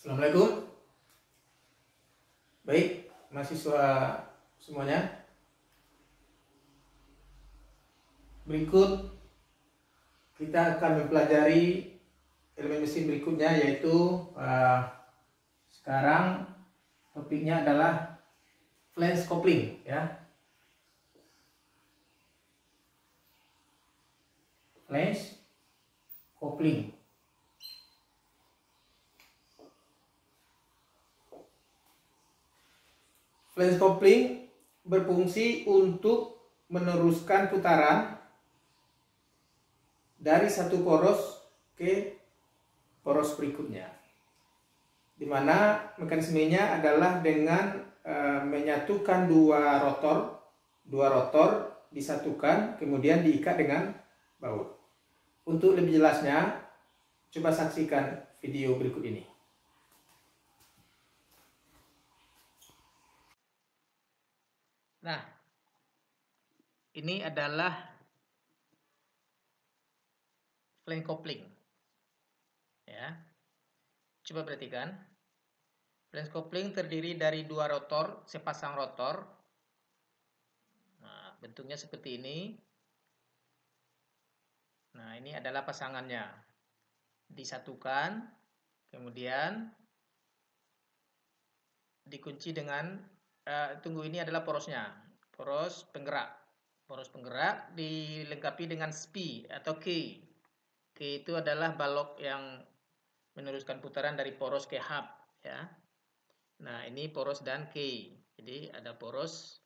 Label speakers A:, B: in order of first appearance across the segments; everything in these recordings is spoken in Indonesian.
A: Assalamualaikum. Baik, mahasiswa semuanya. Berikut kita akan mempelajari elemen mesin berikutnya, yaitu sekarang topiknya adalah flange coupling, ya. Flange coupling. Flange coupling berfungsi untuk meneruskan putaran dari satu poros ke poros berikutnya, di mana mekanismenya adalah dengan menyatukan dua rotor disatukan kemudian diikat dengan baut. Untuk lebih jelasnya, coba saksikan video berikut ini. Nah, ini adalah flange coupling, ya. Coba perhatikan, flange coupling terdiri dari dua rotor, sepasang rotor. Nah, bentuknya seperti ini. Nah, ini adalah pasangannya, disatukan, kemudian dikunci dengan ini adalah porosnya, poros penggerak dilengkapi dengan SPI atau key. Key itu adalah balok yang meneruskan putaran dari poros ke hub, ya. Nah, ini poros dan key. Jadi ada poros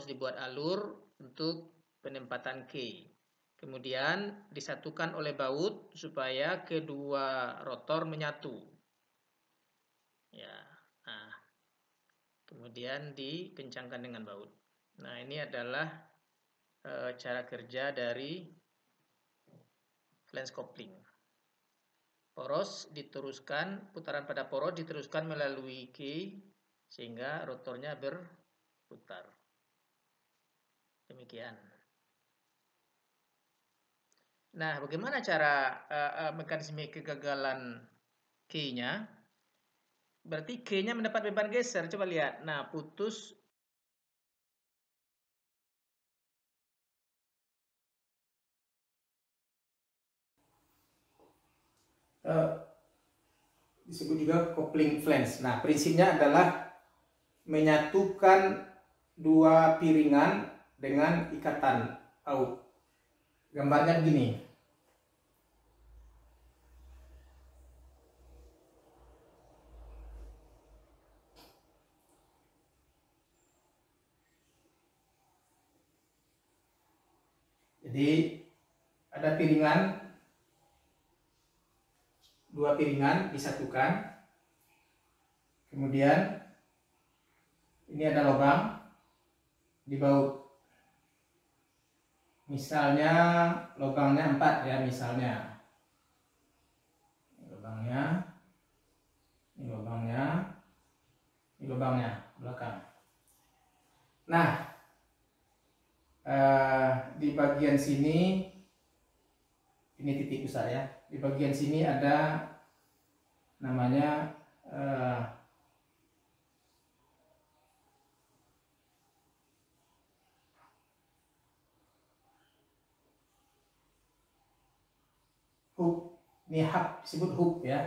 A: dibuat alur untuk penempatan key. Kemudian disatukan oleh baut supaya kedua rotor menyatu, ya. Nah, kemudian dikencangkan dengan baut. Nah, ini adalah cara kerja dari flange coupling. Putaran pada poros diteruskan melalui key sehingga rotornya berputar. Demikian. Nah, bagaimana cara mekanisme kegagalan key-nya? Berarti key-nya mendapat beban geser. Coba lihat. Nah, putus. Disebut juga coupling flange. Nah, prinsipnya adalah menyatukan dua piringan dengan ikatan baut. Gambarnya begini. Jadi ada dua piringan disatukan, kemudian ini ada lubang di baut. Misalnya lubangnya 4, ya, misalnya. Ini lubangnya belakang. Nah, di bagian sini ini titik besar, ya. Di bagian sini ada namanya hook. Ini hub, disebut hook, ya.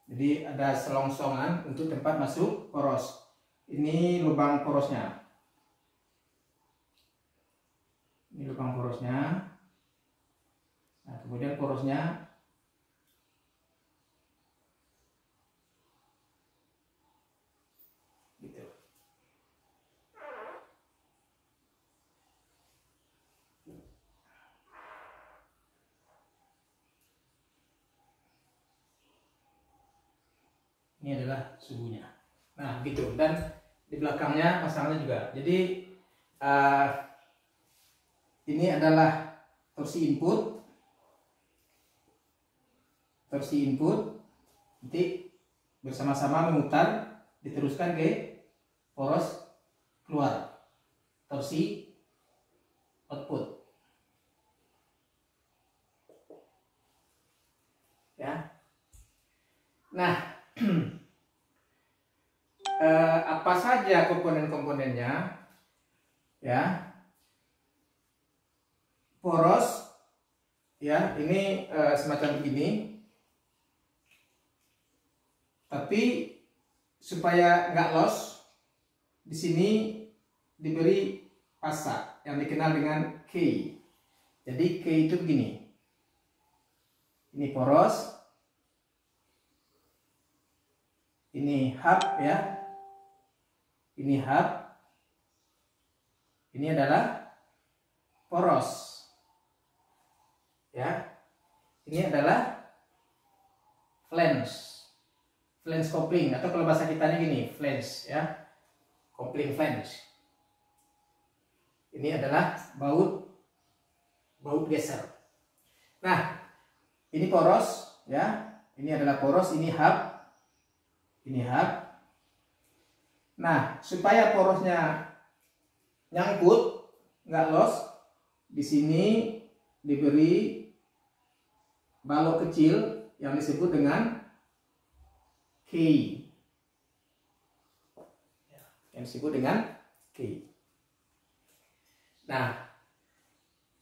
A: Jadi ada selongsongan untuk tempat masuk poros. Ini lubang porosnya. Ini lubang porosnya. Nah, kemudian porosnya gitu. Ini adalah suhunya. Nah, gitu. Dan di belakangnya pasangannya juga. Jadi ini adalah torsi input. Nanti bersama-sama memutar, diteruskan ke poros keluar. Torsi output, ya. Nah, saja komponen-komponennya, ya, poros, ya, ini semacam begini. Tapi supaya nggak loss, di sini diberi pasa yang dikenal dengan K. Jadi K itu begini. Ini poros, ini hub, ya. Ini hub. Ini adalah poros. Ya. Ini adalah flange. Flange coupling, atau kalau bahasa kitanya gini, flange, ya. Coupling flange. Ini adalah baut geser. Nah, ini poros, ya. Ini adalah poros, ini hub. Ini hub. Nah, supaya porosnya nyangkut, nggak loss, di sini diberi balok kecil yang disebut dengan K. Yang disebut dengan K. Nah,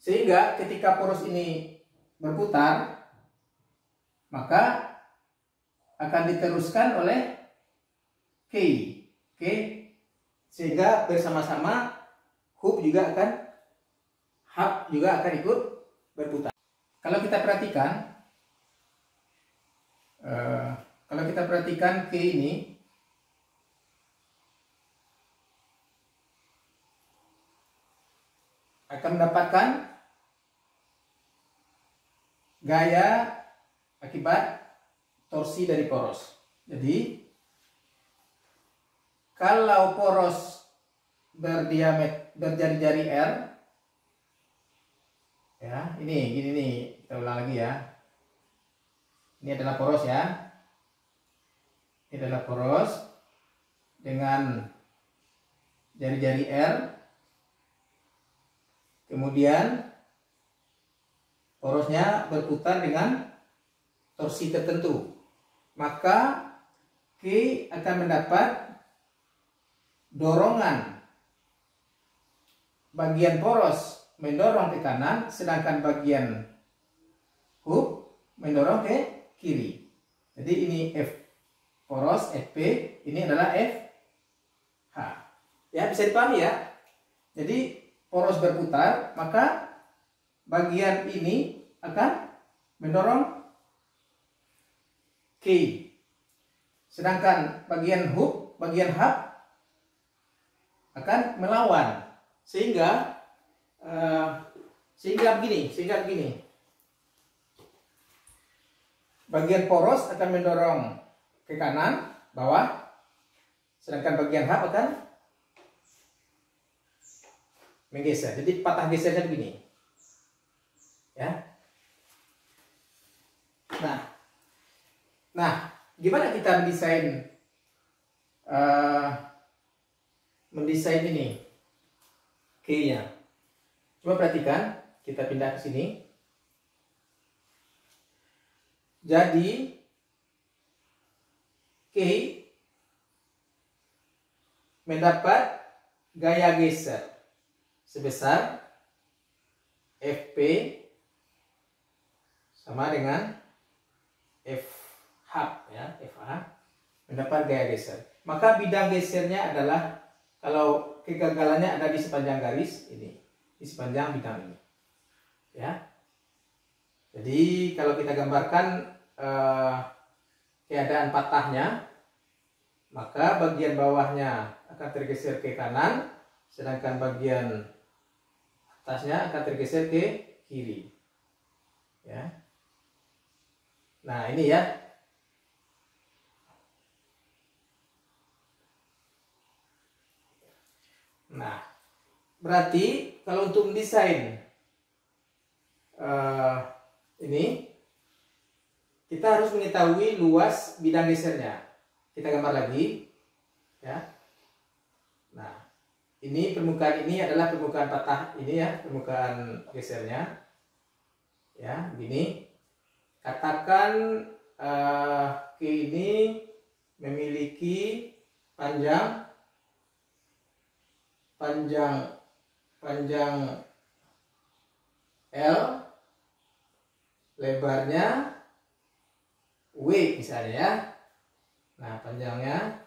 A: sehingga ketika poros ini berputar, maka akan diteruskan oleh K. Sehingga bersama-sama hub juga akan ikut berputar. Kalau kita perhatikan K ini, akan mendapatkan gaya akibat torsi dari poros. Jadi kalau poros berjari-jari R, ya, ini gini nih, kita ulang lagi ya. Ini adalah poros, ya. Ini adalah poros dengan jari-jari R. Kemudian porosnya berputar dengan torsi tertentu. Maka K akan mendapat dorongan. Bagian poros mendorong ke kanan, sedangkan bagian hub mendorong ke kiri. Jadi ini F poros FP, ini adalah FH. Ya, bisa dipahami ya. Jadi poros berputar, maka bagian ini akan mendorong K. Sedangkan bagian hub akan melawan. Sehingga begini. Bagian poros akan mendorong ke kanan, bawah, sedangkan bagian hub akan menggeser. Jadi patah gesernya begini. Ya. Nah, gimana kita mendesain ini K-nya? Coba perhatikan, kita pindah ke sini. Jadi K mendapat gaya geser sebesar FP sama dengan FH, ya, FH mendapat gaya geser. Maka bidang gesernya adalah, kalau kegagalannya ada di sepanjang garis ini, di sepanjang bidang ini, ya. Jadi kalau kita gambarkan keadaan patahnya, maka bagian bawahnya akan tergeser ke kanan, sedangkan bagian atasnya akan tergeser ke kiri, ya. Nah, ini ya. Nah, berarti kalau untuk mendesain ini, kita harus mengetahui luas bidang gesernya. Kita gambar lagi, ya. Nah, ini permukaan ini adalah permukaan patah ini, ya, permukaan gesernya, ya, begini. Katakan K ini memiliki panjang panjang L, lebarnya W misalnya ya. Nah, panjangnya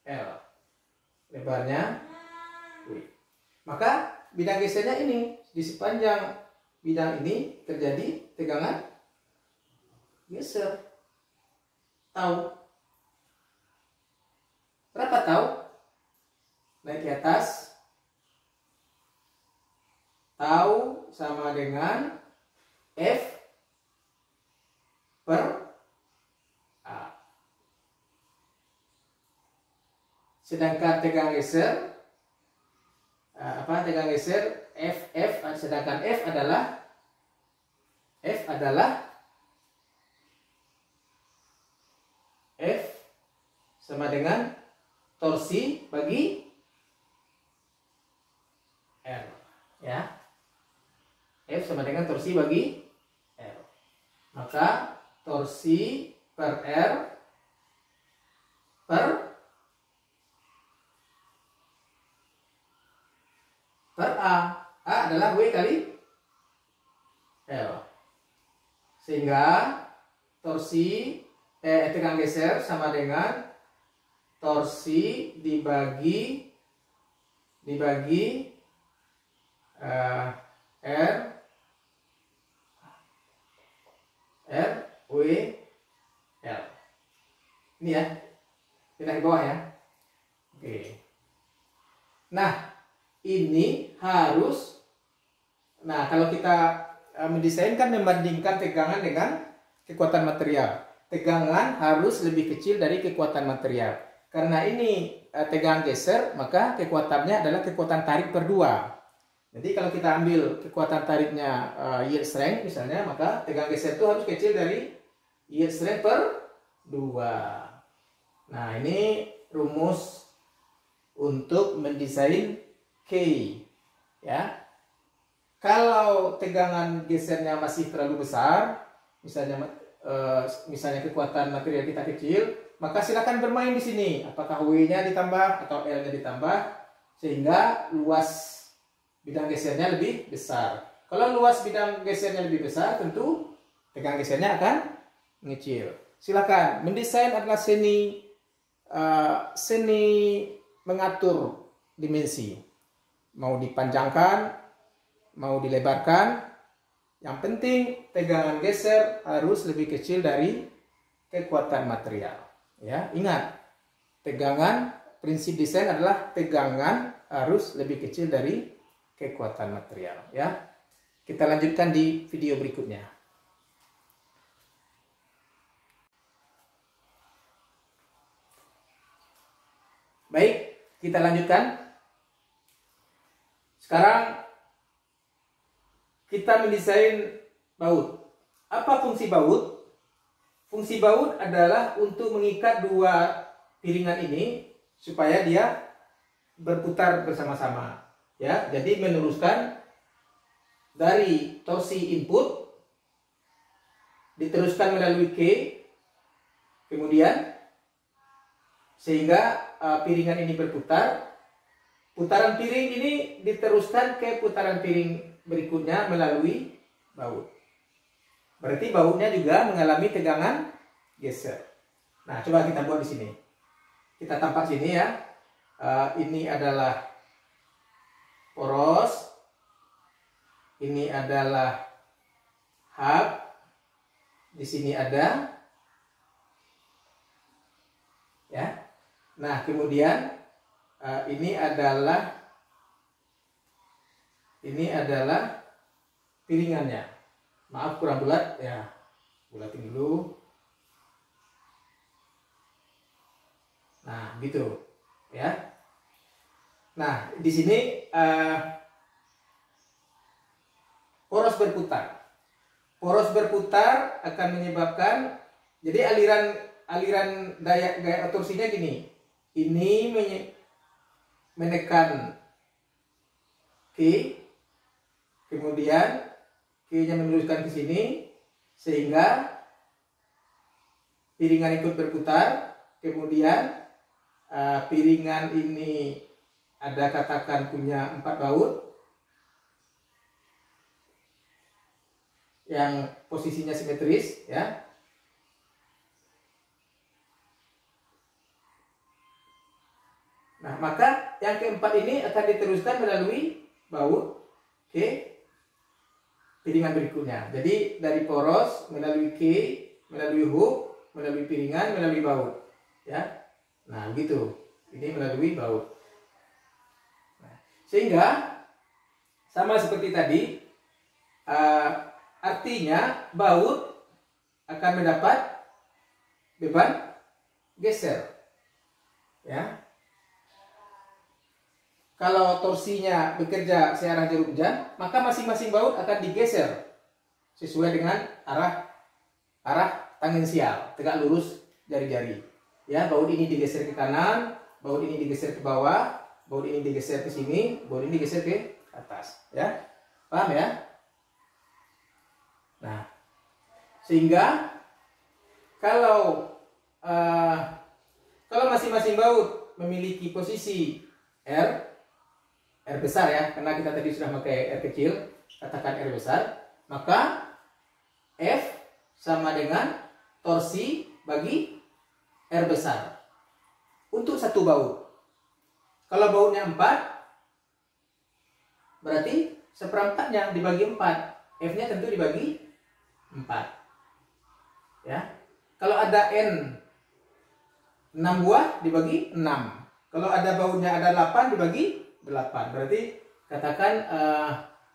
A: L, lebarnya W. Maka bidang gesernya ini, di sepanjang bidang ini terjadi tegangan geser. Tau. Berapa tau? Naik ke atas. Tau sama dengan F per A. Sedangkan tegangan geser, tegangan geser F, sedangkan F adalah F sama dengan torsi bagi R, ya. F sama dengan torsi bagi R. Maka torsi per R per A. A adalah W kali L. Sehingga torsi tegangan geser sama dengan torsi dibagi R W L. Ini ya, pindah ke bawah ya. Oke. Nah, ini harus, nah kalau kita mendesain kan membandingkan tegangan dengan kekuatan material. Tegangan harus lebih kecil dari kekuatan material. Karena ini tegangan geser, maka kekuatannya adalah kekuatan tarik per 2. Jadi kalau kita ambil kekuatan tariknya yield strength misalnya, maka tegangan geser itu harus kecil dari yield strength per 2. Nah, ini rumus untuk mendesain K, ya. Kalau tegangan gesernya masih terlalu besar, misalnya kekuatan material kita kecil, maka silakan bermain di sini. Apakah W-nya ditambah atau L-nya ditambah sehingga luas bidang gesernya lebih besar. Kalau luas bidang gesernya lebih besar, tentu tegangan gesernya akan mengecil. Silakan. Mendesain adalah seni mengatur dimensi. Mau dipanjangkan, mau dilebarkan, yang penting tegangan geser harus lebih kecil dari kekuatan material. Ya, ingat, prinsip desain adalah tegangan harus lebih kecil dari kekuatan material. Ya, kita lanjutkan di video berikutnya. Baik, kita lanjutkan. Sekarang kita mendesain baut. Apa fungsi baut? Fungsi baut adalah untuk mengikat dua piringan ini supaya dia berputar bersama-sama. Ya, jadi meneruskan dari torsi input diteruskan melalui K, kemudian sehingga piringan ini berputar. Putaran piring ini diteruskan ke putaran piring berikutnya melalui baut. Berarti bautnya juga mengalami tegangan geser. Nah, coba kita buat di sini. Kita tampak sini ya. Ini adalah poros. Ini adalah hub. Di sini ada, ya. Nah, kemudian ini adalah piringannya. Maaf kurang bulat ya. Bulatin dulu. Nah, gitu ya. Nah, di sini poros berputar. Poros berputar akan menyebabkan, jadi aliran gaya torsinya gini. Ini menekan K, kemudian Q-nya meneruskan ke sini sehingga piringan ikut berputar, kemudian piringan ini ada katakan punya 4 baut yang posisinya simetris ya. Nah, maka yang keempat ini akan diteruskan melalui baut ke piringan berikutnya. Jadi dari poros melalui K, melalui hook, melalui piringan, melalui baut. Ya. Nah, begitu. Ini melalui baut. Nah, sehingga sama seperti tadi, artinya baut akan mendapat beban geser. Ya. Kalau torsinya bekerja searah jeruk jam, maka masing-masing baut akan digeser sesuai dengan arah tangensial, tegak lurus jari-jari. Ya, baut ini digeser ke kanan, baut ini digeser ke bawah, baut ini digeser ke sini, baut ini digeser ke atas. Ya, paham ya? Nah, sehingga kalau masing-masing baut memiliki posisi R besar ya, karena kita tadi sudah pakai R kecil, katakan R besar, maka F sama dengan torsi bagi R besar untuk satu baut. Kalau bautnya 4, berarti seperempatnya dibagi 4, F-nya tentu dibagi 4. Ya. Kalau ada N 6 buah dibagi 6. Kalau ada bautnya ada 8 dibagi 8. Berarti katakan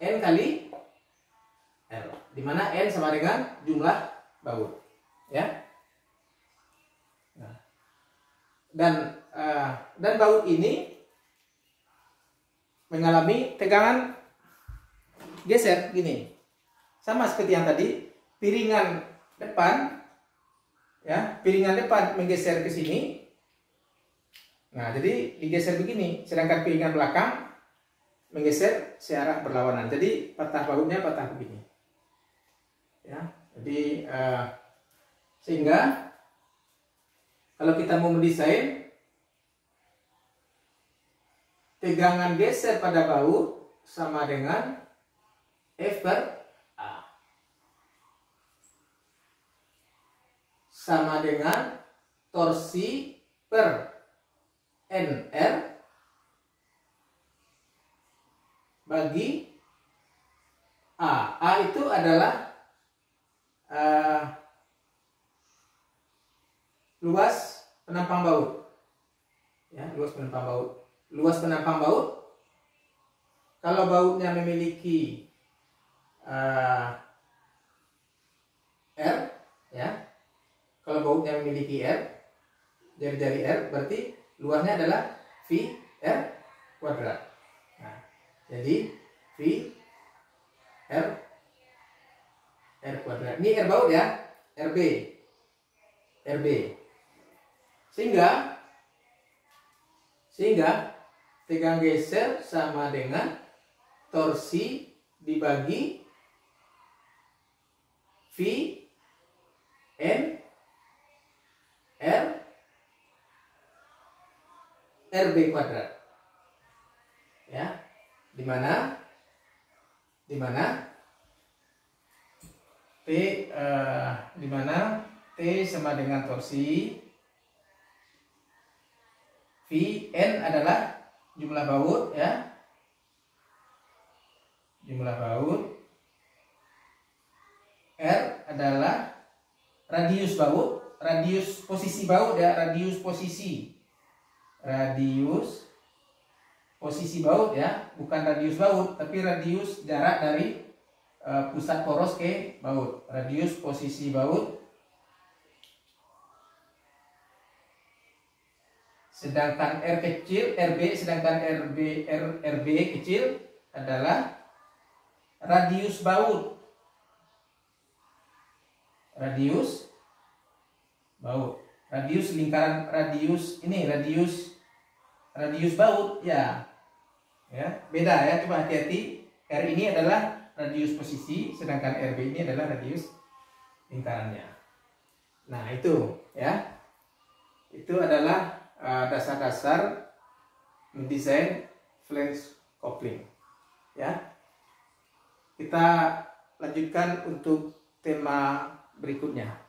A: N kali R, di mana N sama dengan jumlah baut. Ya. Nah. Dan baut ini mengalami tegangan geser gini. Sama seperti yang tadi, piringan depan ya, piringan depan menggeser ke sini. Nah, jadi digeser begini, sedangkan piringan belakang menggeser searah berlawanan. Jadi patah bautnya patah begini. Ya, jadi sehingga kalau kita mau mendesain tegangan geser pada baut sama dengan F per A sama dengan torsi per NR bagi A. A itu adalah luas penampang baut. Ya, luas penampang baut. Luas penampang baut. Kalau bautnya memiliki R, ya. Kalau bautnya memiliki R, jari-jari R, berarti luasnya adalah V R kuadrat. Nah, jadi V R kuadrat. Ini R baut ya, RB. Sehingga tegang geser sama dengan torsi dibagi V N R RB kuadrat. Ya, di mana T sama dengan torsi, Vn adalah jumlah baut ya, jumlah baut, R adalah radius baut, radius posisi baut ya, radius posisi baut ya, bukan radius baut tapi radius jarak dari pusat poros ke baut, radius posisi baut. Sedangkan R kecil, RB, sedangkan RB kecil adalah radius baut. Radius lingkaran, radius baut ya. Ya, beda ya, coba hati-hati. R ini adalah radius posisi, sedangkan RB ini adalah radius lingkarannya. Nah, itu ya. Itu adalah dasar-dasar mendesain flange coupling. Ya, kita lanjutkan untuk tema berikutnya.